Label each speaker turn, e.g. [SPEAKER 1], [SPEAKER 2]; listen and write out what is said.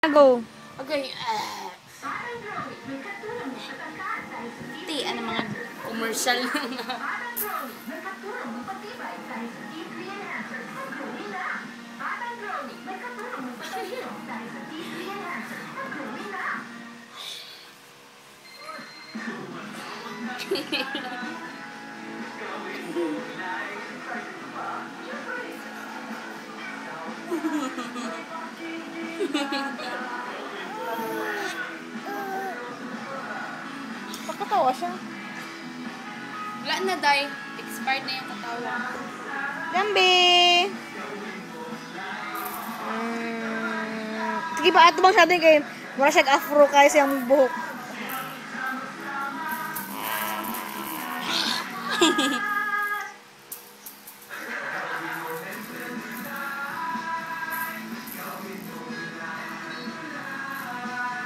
[SPEAKER 1] Go.
[SPEAKER 2] Okay. Ano mga commercial na.
[SPEAKER 1] Pakatawa siya.
[SPEAKER 2] Wala na, Day. Expired na yung katawa.
[SPEAKER 1] Gambi! Sige ba, ato bang siya din kayo? Wala siya afro kaya siyang buhok.